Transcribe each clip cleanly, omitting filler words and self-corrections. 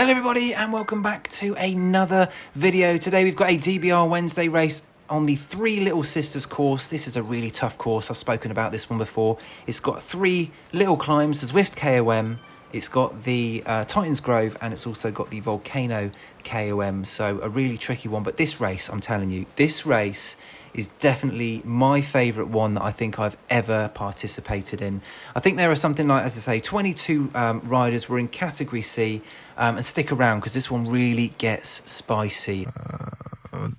Hello everybody and welcome back to another video. Today we've got a DBR Wednesday race on the Three Little Sisters course. This is a really tough course. I've spoken about this one before. It's got three little climbs, the Zwift KOM, it's got the Titans Grove, and it's also got the Volcano KOM. So a really tricky one, but this race, I'm telling you, this race is definitely my favourite one that I think I've ever participated in. I think there are something like, as I say, 22 riders. We're in Category C, and stick around because this one really gets spicy.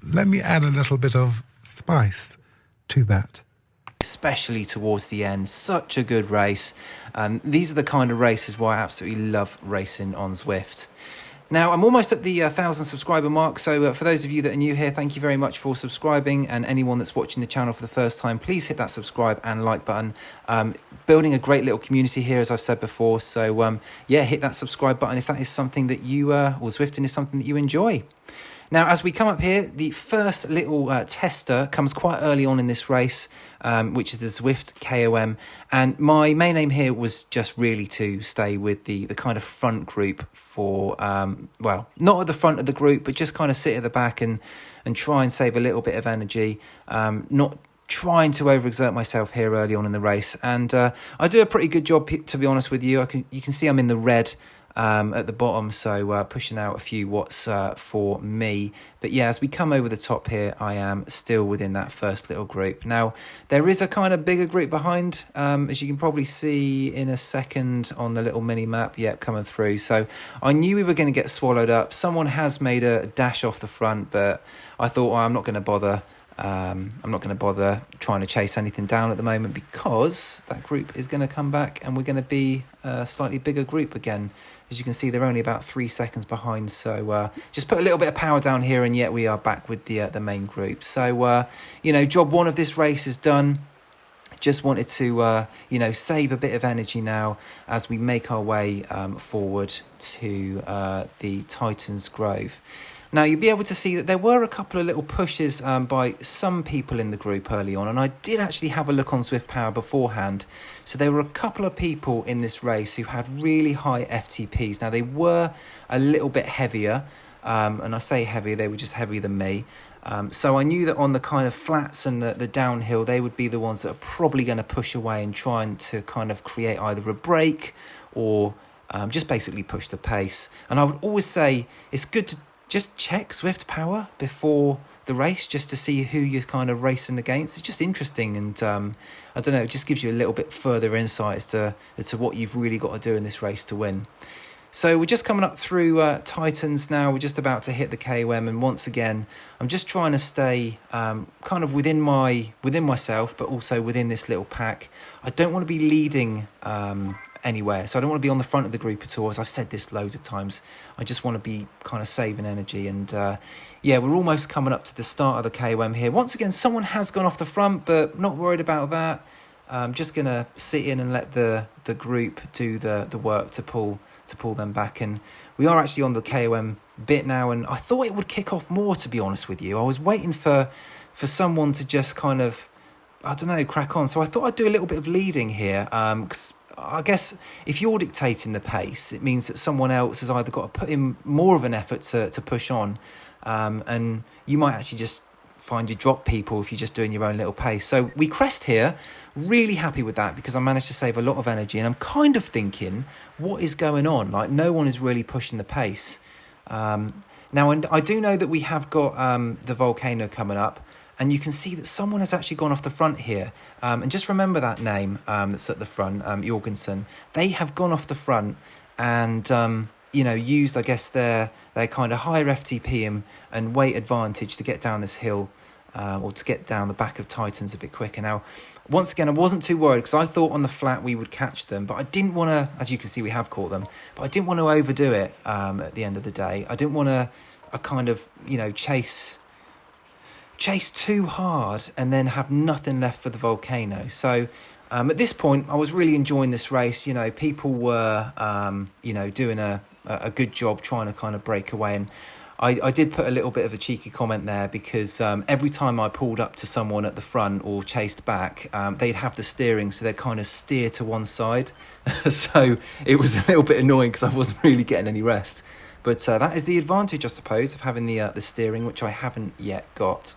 Let me add a little bit of spice to that. Especially towards the end, such a good race. These are the kind of races where I absolutely love racing on Zwift. Now, I'm almost at the 1,000 subscriber mark, so for those of you that are new here, thank you very much for subscribing, and anyone that's watching the channel for the first time, please hit that subscribe and like button. Building a great little community here, as I've said before, so yeah, hit that subscribe button if that is something that you, or Zwifting is something that you enjoy. Now, as we come up here, the first little tester comes quite early on in this race, which is the Zwift KOM. And my main aim here was just really to stay with the kind of front group for, well, not at the front of the group, but just kind of sit at the back and try and save a little bit of energy, not trying to overexert myself here early on in the race. And I do a pretty good job, to be honest with you. You can see I'm in the red at the bottom, so pushing out a few watts for me. But yeah, as we come over the top here, I am still within that first little group. Now, there is a kind of bigger group behind, as you can probably see in a second on the little mini map. Yep, coming through. So I knew we were going to get swallowed up. Someone has made a dash off the front, but I thought, well, I'm not going to bother. I'm not going to bother trying to chase anything down at the moment, because that group is going to come back and we're going to be a slightly bigger group again. As you can see, they're only about 3 seconds behind, so just put a little bit of power down here, and yet we are back with the main group. So you know, job one of this race is done. Just wanted to you know, save a bit of energy now as we make our way forward to the Titans Grove. Now, you'll be able to see that there were a couple of little pushes by some people in the group early on, and I did actually have a look on Zwift Power beforehand. So there were a couple of people in this race who had really high FTPs. Now, they were a little bit heavier, and I say heavier, they were just heavier than me. So I knew that on the kind of flats and the downhill, they would be the ones that are probably going to push away and trying to kind of create either a break or just basically push the pace. And I would always say it's good to just check Zwift Power before the race, just to see who you're kind of racing against. It's just interesting, and I don't know, it just gives you a little bit further insight as to what you've really got to do in this race to win. So we're just coming up through Titans now. We're just about to hit the KOM, and once again, I'm just trying to stay kind of within myself, but also within this little pack. I don't want to be leading anywhere, so I don't want to be on the front of the group at all. As I've said this loads of times, I just want to be kind of saving energy. And yeah, we're almost coming up to the start of the KOM here. Once again, someone has gone off the front, but not worried about that. I'm just gonna sit in and let the group do the work to pull them back. And we are actually on the KOM bit now, and I thought it would kick off more, to be honest with you. I was waiting for someone to just kind of, I don't know, crack on. So I thought I'd do a little bit of leading here, because I guess if you're dictating the pace, it means that someone else has either got to put in more of an effort to push on, and you might actually just find you drop people if you're just doing your own little pace. So we crest here, really happy with that, because I managed to save a lot of energy, and I'm kind of thinking, what is going on? Like, no one is really pushing the pace. Now, and I do know that we have got the Volcano coming up, and you can see that someone has actually gone off the front here. And just remember that name that's at the front, Jorgensen. They have gone off the front and, you know, used, I guess, their kind of higher FTP and weight advantage to get down this hill, or to get down the back of Titans a bit quicker. Now, once again, I wasn't too worried, because I thought on the flat we would catch them, but I didn't want to, as you can see, we have caught them, but I didn't want to overdo it at the end of the day. I didn't want to kind of, you know, chase too hard and then have nothing left for the Volcano. So at this point, I was really enjoying this race. You know, people were, you know, doing a good job trying to kind of break away. And I did put a little bit of a cheeky comment there, because every time I pulled up to someone at the front or chased back, they'd have the steering, so they'd kind of steer to one side. So it was a little bit annoying, because I wasn't really getting any rest. But that is the advantage, I suppose, of having the steering, which I haven't yet got.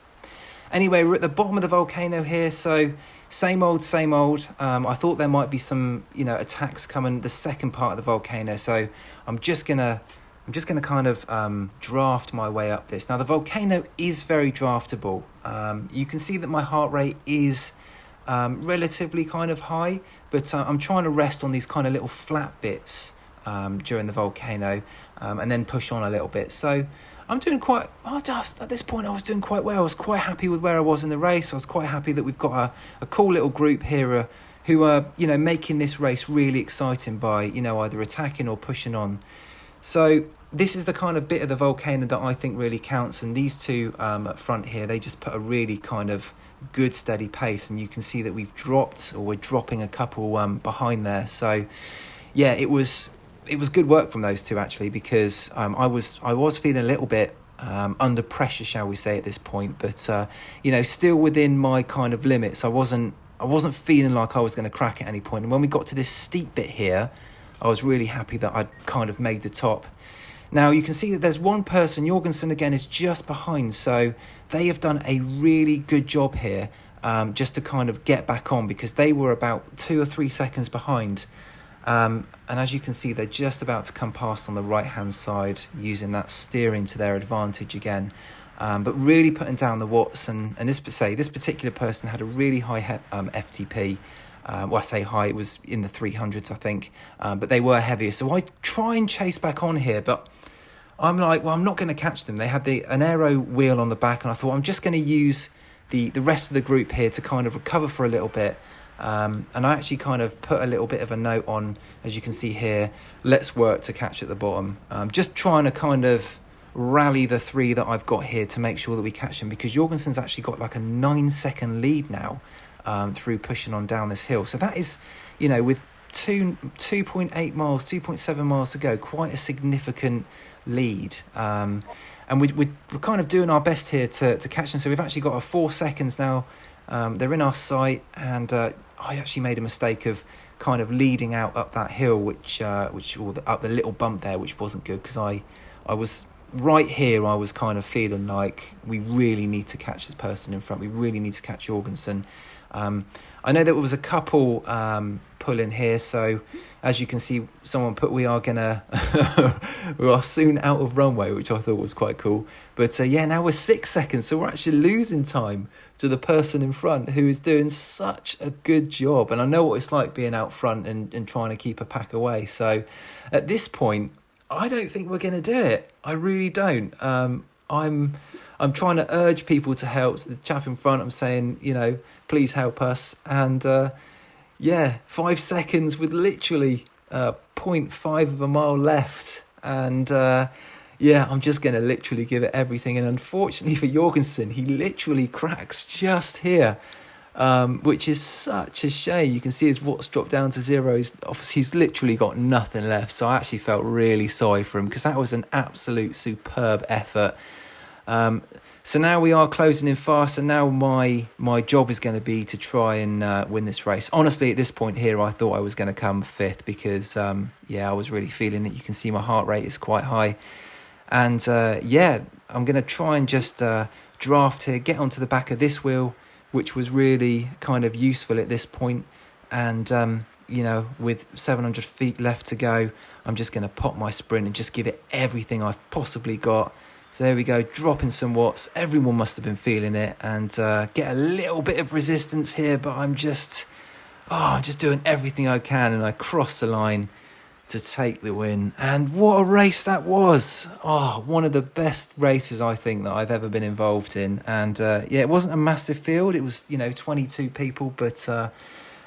Anyway, we're at the bottom of the volcano here, so same old, same old. I thought there might be some, attacks coming the second part of the volcano, so I'm just gonna kind of draft my way up this. Now, the volcano is very draftable. You can see that my heart rate is relatively kind of high, but I'm trying to rest on these kind of little flat bits during the volcano, and then push on a little bit. So I'm doing at this point I was doing quite well. I was quite happy with where I was in the race. I was quite happy that we've got a cool little group here who are, making this race really exciting by, either attacking or pushing on. So this is the kind of bit of the volcano that I think really counts. And these two up front here, they just put a really kind of good steady pace. And you can see that we're dropping a couple behind there. So yeah, it was good work from those two, actually, because I was feeling a little bit under pressure, shall we say, at this point, but still within my kind of limits. I wasn't feeling like I was going to crack at any point. And when we got to this steep bit here, I was really happy that I'd kind of made the top. Now you can see that there's one person, Jorgensen again, is just behind, so they have done a really good job here, just to kind of get back on, because they were about 2 or 3 seconds behind. And as you can see, they're just about to come past on the right hand side, using that steering to their advantage again, but really putting down the watts. And this particular person had a really high FTP. Well, I say high, it was in the 300s, I think, but they were heavier. So I try and chase back on here, but I'm like, well, I'm not going to catch them. They had an aero wheel on the back, and I thought I'm just going to use the rest of the group here to kind of recover for a little bit. And I actually kind of put a little bit of a note on, as you can see here, let's work to catch at the bottom. Just trying to kind of rally the three that I've got here to make sure that we catch them, because Jorgensen's actually got like a 9-second lead now through pushing on down this hill. So that is, with 2.8 miles, 2.7 miles to go, quite a significant lead. And we're kind of doing our best here to catch them. So we've actually got 4 seconds now. They're in our sight, and I actually made a mistake of kind of leading out up that hill, up the little bump there, which wasn't good, because I was right here. I was kind of feeling like we really need to catch this person in front. We really need to catch Jorgensen. I know there was a couple pull in here, so as you can see, someone put we are soon out of runway, which I thought was quite cool. But now we're 6 seconds, so we're actually losing time to the person in front who is doing such a good job. And I know what it's like being out front and trying to keep a pack away. So at this point, I don't think we're going to do it. I really don't. I'm trying to urge people to help. So the chap in front, I'm saying, please help us. And 5 seconds with literally 0.5 of a mile left. And I'm just going to literally give it everything. And unfortunately for Jorgensen, he literally cracks just here, which is such a shame. You can see his watts dropped down to 0. He's literally got nothing left. So I actually felt really sorry for him, because that was an absolute superb effort. So now we are closing in fast, and now my job is going to be to try and win this race. Honestly, at this point here, I thought I was going to come 5th, because I was really feeling it. You can see my heart rate is quite high, and I'm going to try and just draft here, get onto the back of this wheel, which was really kind of useful at this point. And with 700 feet left to go, I'm just going to pop my sprint and just give it everything I've possibly got. So there we go, dropping some watts. Everyone must have been feeling it, and get a little bit of resistance here, but I'm just doing everything I can, and I cross the line to take the win. And what a race that was. One of the best races I think that I've ever been involved in. And it wasn't a massive field. It was 22 people, but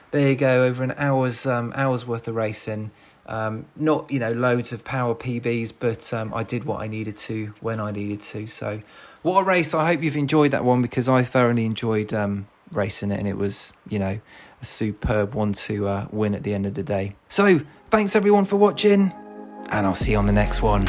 there you go, over an hour's worth of racing. Not loads of power PBs, but I did what I needed to when I needed to. So what a race. I hope you've enjoyed that one, because I thoroughly enjoyed racing it, and it was a superb one to win at the end of the day. So thanks everyone for watching, and I'll see you on the next one.